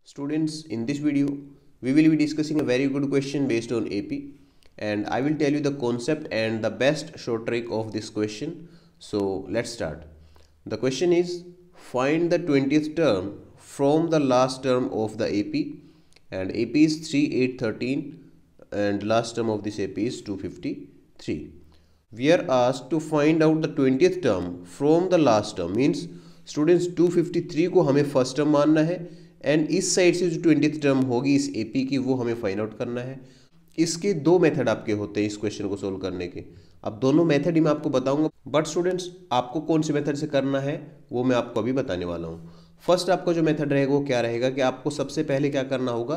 Students, in this video, we will be discussing a very good question based on AP, and I will tell you the concept and the best short trick of this question. So let's start. The question is, find the 20th term from the last term of the AP, and AP is 3, 8, 13, and last term of this AP is 253. We are asked to find out the 20th term from the last term, means students 253 को हमें first term मानना है and इस side से जो 20th term होगी इस AP की वो हमें फाइंड आउट करना है। इसके दो मेथड आपके होते हैं इस क्वेश्चन को सोल्व करने के। अब दोनों मेथड ही मैं आपको बताऊंगा, बट स्टूडेंट्स आपको कौन से मेथड से करना है वो मैं आपको अभी बताने वाला हूँ। फर्स्ट आपका जो मेथड रहेगा वो क्या रहेगा कि आपको सबसे पहले क्या करना होगा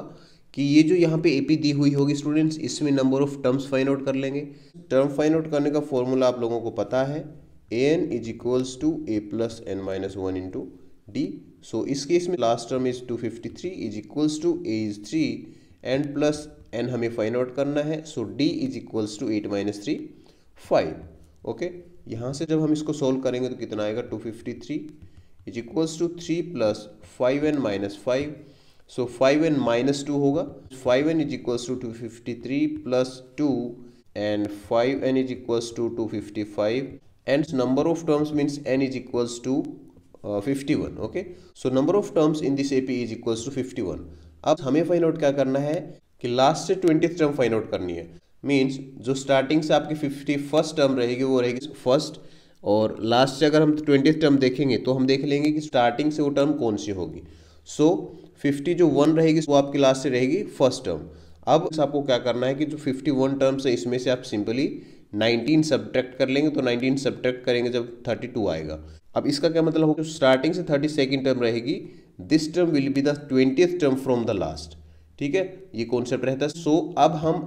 कि ये जो यहाँ पे एपी दी हुई होगी स्टूडेंट्स, इसमें number of terms find out कर लेंगे। टर्म फाइंड आउट करने का फॉर्मूला आप लोगों को पता है, an is equals to a plus n minus 1 into d. So इस केस में last term is 253 is equals to a is 3 and plus n हमें फाइंड आउट करना है, so d is equals to 8 minus 3 5. Okay, यहाँ से जब हम इसको सोल्व करेंगे तो कितना आएगा, 253 is equals to 3 plus 5n minus 5. So 5n minus 2 होगा, 5n is equals to 253 plus 2 and 5n is equals to 255. And number of terms means n is equals to 51. Okay, so number of terms in this AP is equals to 51. अब हमें find out क्या करना है कि last से 20th term find out करनी है। Means जो स्टार्टिंग से आपकी 51st टर्म रहेगी वो रहेगी फर्स्ट, और लास्ट से अगर हम 20th टर्म देखेंगे तो हम देख लेंगे कि स्टार्टिंग से वो टर्म कौन सी होगी। सो 50 जो 1 रहेगी वो आपकी लास्ट से रहेगी फर्स्ट टर्म। अब आपको क्या करना है कि जो 51 टर्म्स है इसमें से आप सिंपली 19 सब्ट्रैक्ट कर लेंगे, तो 19 सब्ट्रैक्ट करेंगे जब 32 आएगा। अब इसका क्या मतलब होगा, स्टार्टिंग से 32nd टर्म रहेगी, this term will be the 20th term from the last. ठीक है, ये कॉन्सेप्ट रहता है। सो अब हम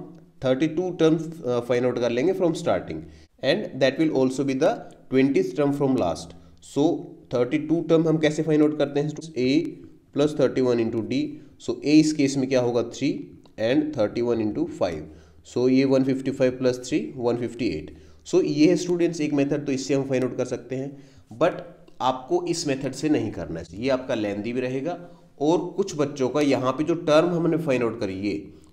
32 टर्म फाइंड आउट कर लेंगे from starting and that will also be the 20th term from last. So 32 term हम कैसे फाइंड आउट करते हैं, a plus 31 into D. So a इस केस में क्या होगा 3 एंड 31 इंटू 5। सो ये 155 प्लस 3 158। सो ये है स्टूडेंट्स एक मेथड, तो इससे हम फाइंड आउट कर सकते हैं, बट आपको इस मेथड से नहीं करना है, ये आपका लेंथी भी रहेगा। और कुछ बच्चों का यहाँ पे जो टर्म हमने फाइंड आउट करी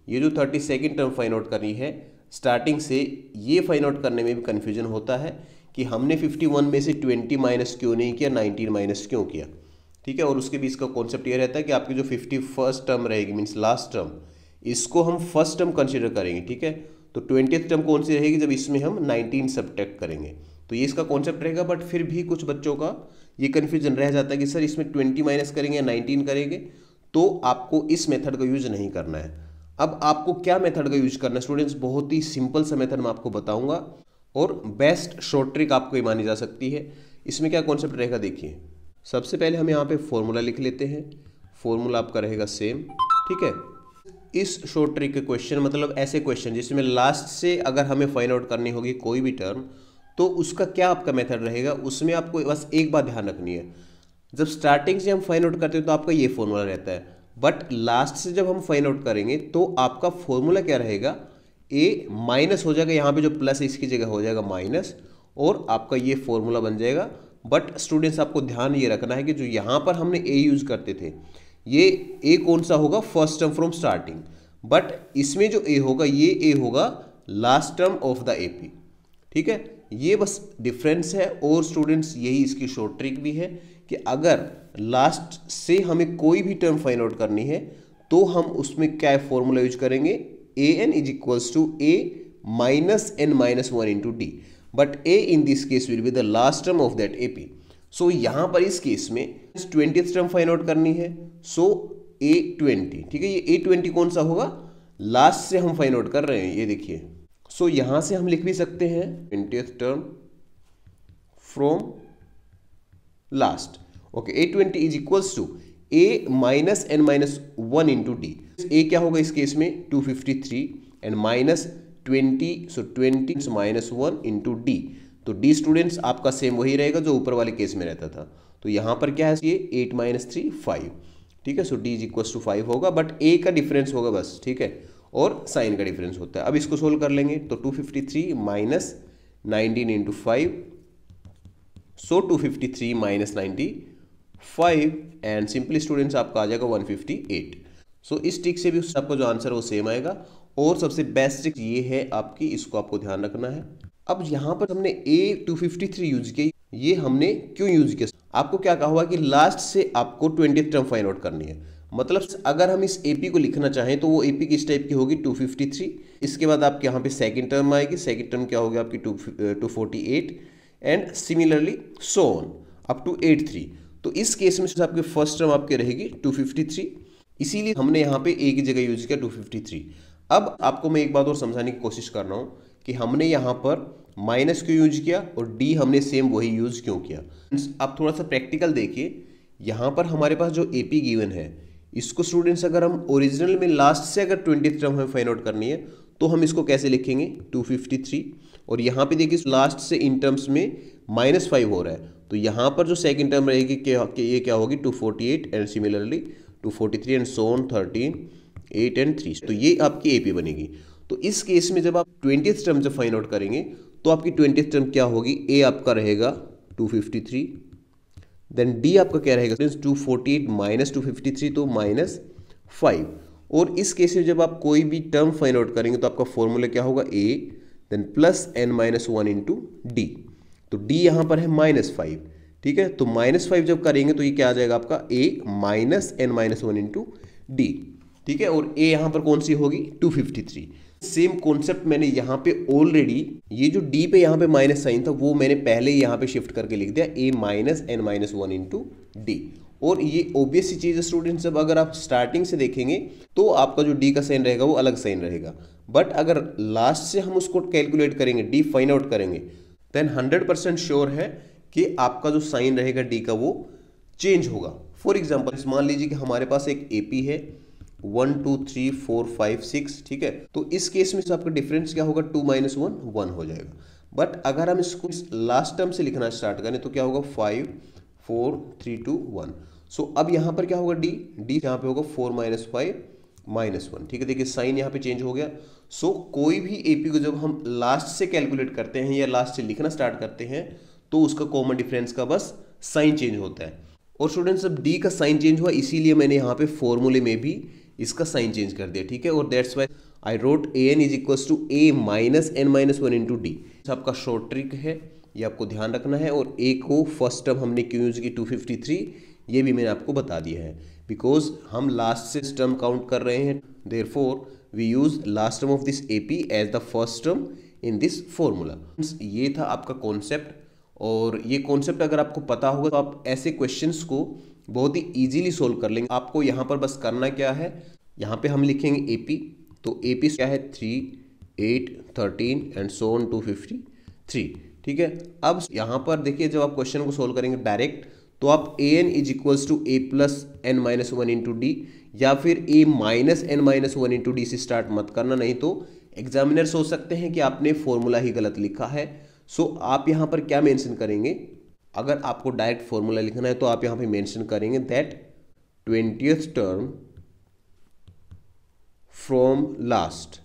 ये जो 32nd टर्म फाइंड आउट करनी है स्टार्टिंग से, ये फाइंड आउट करने में भी कन्फ्यूजन होता है कि हमने 51 में से 20 माइनस क्यों नहीं किया, 19 माइनस क्यों किया। ठीक है, और उसके भी इसका कॉन्सेप्ट ये रहता है कि आपकी जो 51st टर्म रहेगी मीन्स लास्ट टर्म, इसको हम फर्स्ट टर्म कंसीडर करेंगे। ठीक है, तो 20th टर्म कौन सी रहेगी, जब इसमें हम 19 सब्ट्रैक्ट करेंगे। तो ये इसका कॉन्सेप्ट रहेगा, बट फिर भी कुछ बच्चों का ये कन्फ्यूजन रह जाता है कि सर इसमें 20 माइनस करेंगे या 19 करेंगे, तो आपको इस मेथड का यूज नहीं करना है। अब आपको क्या मेथड का यूज करना है स्टूडेंट्स, बहुत ही सिंपल सा मेथड मैं आपको बताऊंगा और बेस्ट शॉर्ट ट्रिक आपको ये मानी जा सकती है। इसमें क्या कॉन्सेप्ट रहेगा देखिए, सबसे पहले हम यहाँ पे फॉर्मूला लिख लेते हैं। फॉर्मूला आपका रहेगा सेम। ठीक है, इस शॉर्ट ट्रिक के क्वेश्चन मतलब ऐसे क्वेश्चन जिसमें लास्ट से अगर हमें फाइंड आउट करनी होगी कोई भी टर्म, तो उसका क्या आपका मेथड रहेगा, उसमें आपको बस एक बात ध्यान रखनी है। जब स्टार्टिंग से हम फाइंड आउट करते हैं तो आपका ये फॉर्मूला रहता है, बट लास्ट से जब हम फाइंड आउट करेंगे तो आपका फॉर्मूला क्या रहेगा, ए माइनस हो जाएगा, यहाँ पे जो प्लस है इसकी जगह हो जाएगा माइनस, और आपका ये फॉर्मूला बन जाएगा। बट स्टूडेंट्स आपको ध्यान ये रखना है कि जो यहाँ पर हमने ए यूज करते थे, ये ए कौन सा होगा, first term from starting, but इसमें जो ए होगा ये ए होगा last term of the AP. ठीक है, ये बस डिफरेंस है। और स्टूडेंट्स यही इसकी शॉर्ट ट्रिक भी है कि अगर लास्ट से हमें कोई भी टर्म फाइंड आउट करनी है तो हम उसमें क्या फॉर्मूला यूज करेंगे, A N is equals to A minus N minus 1 into D, but A in this case will be the last term of that AP. So यहाँ पर इस केस में 20th टर्म फाइंड आउट करनी है, सो A20। ठीक है, ये A20 कौन सा होगा, लास्ट से हम फाइंड आउट कर रहे हैं, ये देखिए। सो यहां से हम लिख भी सकते हैं 20th term from last. Okay, A20 is equals to A minus N minus 1 into D. A क्या होगा इस केस में 253 and minus 20, so 20 minus 1 into D. तो डी स्टूडेंट्स आपका सेम वही रहेगा जो ऊपर वाले केस में रहता था। तो यहां पर क्या है, ये 8 माइनस 3 5। ठीक है, सो डी इज इक्वल्स टू 5 होगा, बट ए का डिफरेंस होगा बस। ठीक है, और साइन का डिफरेंस होता है। अब इसको सोल्व कर लेंगे तो 253 minus 19 into 5, so 253 minus 95 and simply students आपका आ जाएगा 158। सो इस ट्रिक से भी आपका जो आंसर है वो सेम आएगा। और सबसे बेस्ट ट्रिक ये है आपकी, इसको आपको ध्यान रखना है। अब यहाँ पर हमने A253 यूज किया, ये हमने क्यों यूज किया? आपको क्या कहा हुआ कि लास्ट से आपको 20th टर्म फाइंड आउट करनी है। मतलब अगर हम इस AP को लिखना चाहें तो वो AP किस टाइप की होगी? 253। इसके बाद आपके यहाँ पे सेकंड टर्म आएगी, सेकंड टर्म क्या होगी आपकी 248 and similarly so on up to 83। तो इस केस में आपकी फर्स्ट टर्म आपके रहेगी 253, इसीलिए हमने यहाँ पे A की जगह यूज किया 253। अब आपको मैं एक बात और समझाने की कोशिश कर रहा हूँ कि हमने यहाँ पर माइनस क्यों यूज किया और D हमने सेम वही यूज क्यों किया। आप थोड़ा सा प्रैक्टिकल देखिए, यहाँ पर हमारे पास जो AP गिवन है, इसको स्टूडेंट्स अगर हम ओरिजिनल में लास्ट से अगर 20th टर्म हमें फाइंड आउट करनी है तो हम इसको कैसे लिखेंगे? 253। और यहाँ पे देखिए लास्ट से इन टर्म्स में -5 हो रहा है, तो यहाँ पर जो सेकंड टर्म रहेगी ये क्या होगी? 248 and similarly 243 and so on 13, 8 and 3। तो ये आपकी AP बनेगी। तो इस केस में जब आप 20th टर्म जब फाइंड आउट करेंगे तो आपकी 20th टर्म क्या होगी? A आपका रहेगा 253, देन D आपका क्या रहेगा? 248 माइनस 253 तो -5। और इस केस में जब आप कोई भी टर्म फाइंड आउट करेंगे तो आपका फॉर्मूला क्या होगा? A then plus n-1 into D। तो D यहाँ पर है -5, ठीक है। तो -5 जब करेंगे तो ये क्या आ जाएगा आपका? A minus n-1 into D, ठीक है। और A यहाँ पर कौन सी होगी? 253। सेम कॉन्सेप्ट मैंने यहाँ पे ऑलरेडी, ये जो D पे यहाँ पे माइनस साइन था वो मैंने पहले ही यहाँ पे शिफ्ट करके लिख दिया, A minus n-1 into D। और ये ऑब्वियस सी चीज़ है स्टूडेंट्स, जब अगर आप स्टार्टिंग से देखेंगे तो आपका जो D का साइन रहेगा वो अलग साइन रहेगा, बट अगर लास्ट से हम उसको कैलकुलेट करेंगे, D फाइंड आउट करेंगे, देन 100% श्योर है कि आपका जो साइन रहेगा D का वो चेंज होगा। फॉर एग्जाम्पल मान लीजिए कि हमारे पास एक AP है 1 2 3 4 5 6, ठीक है। तो इस केस में आपका डिफरेंस क्या होगा? 2 - 1 1 हो जाएगा। बट अगर हम इसको लास्ट टर्म से लिखना स्टार्ट करें तो क्या होगा? 5 4 3 2 1। सो अब यहाँ पर क्या होगा? D यहाँ पे होगा 4 - 5 -1, ठीक है। देखिए साइन यहाँ पे चेंज हो गया। सो कोई भी AP को जब हम लास्ट से कैलकुलेट करते हैं या लास्ट से लिखना स्टार्ट करते हैं तो उसका कॉमन डिफरेंस का बस साइन चेंज होता है। और स्टूडेंट्स अब D का साइन चेंज हुआ, इसीलिए मैंने यहाँ पे फॉर्मूले में भी इसका साइन चेंज कर दिया, ठीक है। और that's why I wrote AN is equals to A minus n-1 into D। आपका शॉर्ट ट्रिक है, ये आपको ध्यान रखना है। और A को फर्स्ट टर्म हमने क्यों यूज की 253, ये भी मैंने आपको बता दिया है, बिकॉज हम लास्ट से टर्म काउंट कर रहे हैं, therefore we use last term of this AP as the first term in this formula. ये था आपका कॉन्सेप्ट, और ये कॉन्सेप्ट अगर आपको पता होगा तो आप ऐसे क्वेश्चंस को बहुत ही इजीली सोल्व कर लेंगे। आपको यहाँ पर बस करना क्या है, यहाँ पे हम लिखेंगे AP, तो AP क्या है? 3 8 13 एंड सो ऑन 253, ठीक है। अब यहाँ पर देखिए जब आप क्वेश्चन को सोल्व करेंगे डायरेक्ट, तो आप AN is equals to A plus n-1 into D या फिर A minus n-1 into D से स्टार्ट मत करना, नहीं तो एग्जामिनर सोच सकते हैं कि आपने फॉर्मूला ही गलत लिखा है। सो आप यहाँ पर क्या मेंशन करेंगे? अगर आपको डायरेक्ट फॉर्मूला लिखना है तो आप यहाँ पे मेंशन करेंगे that 20th term from last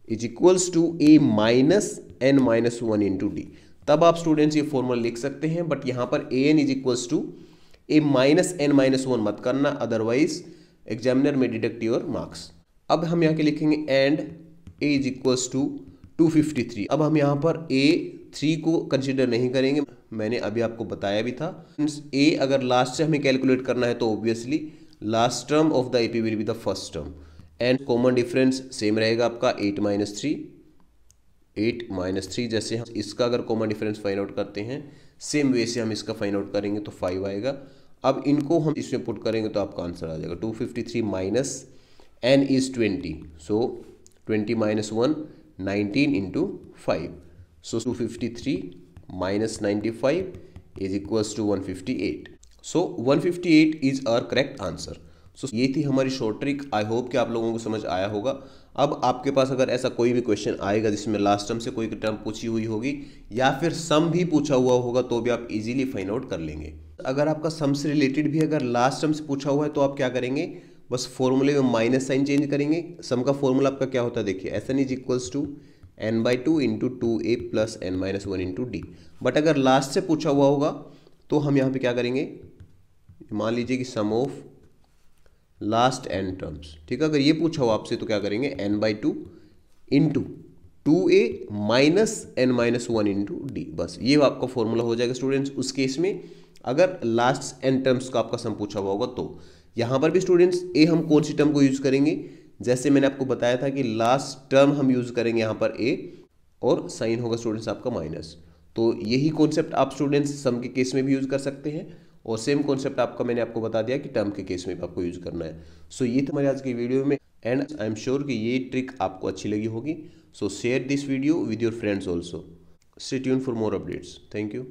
is equals to A minus n-1 into D। तब आप स्टूडेंट्स ये फॉर्मूला लिख सकते हैं, बट यहाँ पर AN is equals to A minus n-1 मत करना, अदरवाइज एग्जामिनर में डिडक्ट योर मार्क्स। अब हम यहाँ के लिखेंगे and A is equals to 253। अब हम यहाँ पर A3 को कंसिडर नहीं करेंगे, मैंने अभी आपको बताया भी था। A अगर लास्ट से हमें कैलकुलेट करना है तो obviously last term of the AP will be the first term, and common difference same रहेगा आपका 8 - 3। जैसे हम इसका अगर कॉमन डिफरेंस फाइंड आउट करते हैं सेम वे से हम इसका फाइंड आउट करेंगे तो 5 आएगा। अब इनको हम इसमें पुट करेंगे तो आपका आंसर आ जाएगा 253 minus n is 20, so 20 - 1 19 into 5, so 253 minus 95 is equals to 158। So 158 is our correct answer. So ये थी हमारी शॉर्ट ट्रिक। आई होप कि आप लोगों को समझ आया होगा। अब आपके पास अगर ऐसा कोई भी क्वेश्चन आएगा जिसमें लास्ट टर्म से कोई टर्म पूछी हुई होगी या फिर सम भी पूछा हुआ होगा तो भी आप इजीली फाइंड आउट कर लेंगे। अगर आपका सम से रिलेटेड भी अगर लास्ट टर्म से पूछा हुआ है तो आप क्या करेंगे? बस फॉर्मूले में माइनस साइन चेंज करेंगे। सम का फॉर्मूला आपका क्या होता है? देखिए SN is equals to n/2 into 2A plus n-1 into D। But अगर लास्ट से पूछा हुआ होगा तो हम यहाँ पे क्या करेंगे? मान लीजिए कि सम ऑफ लास्ट n टर्म्स। ठीक है, अगर ये पूछा हो आपसे तो क्या करेंगे, n/2 into 2a minus n minus 1 into D. बस ये आपका फॉर्मूला हो जाएगा स्टूडेंट्स उस केस में अगर लास्ट n टर्म्स का आपका सम पूछा हुआ होगा तो। यहाँ पर भी स्टूडेंट्स ए हम कौन सी टर्म को यूज करेंगे, जैसे मैंने आपको बताया था कि लास्ट टर्म हम यूज करेंगे यहाँ पर ए और साइन होगा स्टूडेंट्स आपका माइनस। तो यही कॉन्सेप्ट आप स्टूडेंट्स सम के केस में भी यूज कर सकते हैं और सेम कॉन्सेप्ट आपका मैंने आपको बता दिया कि टर्म के केस में भी आपको यूज करना है। सो ये था हमारे आज की वीडियो में एंड आई एम श्योर कि ये ट्रिक आपको अच्छी लगी होगी। सो share this video with your friends also. Stay tuned for more updates. Thank you.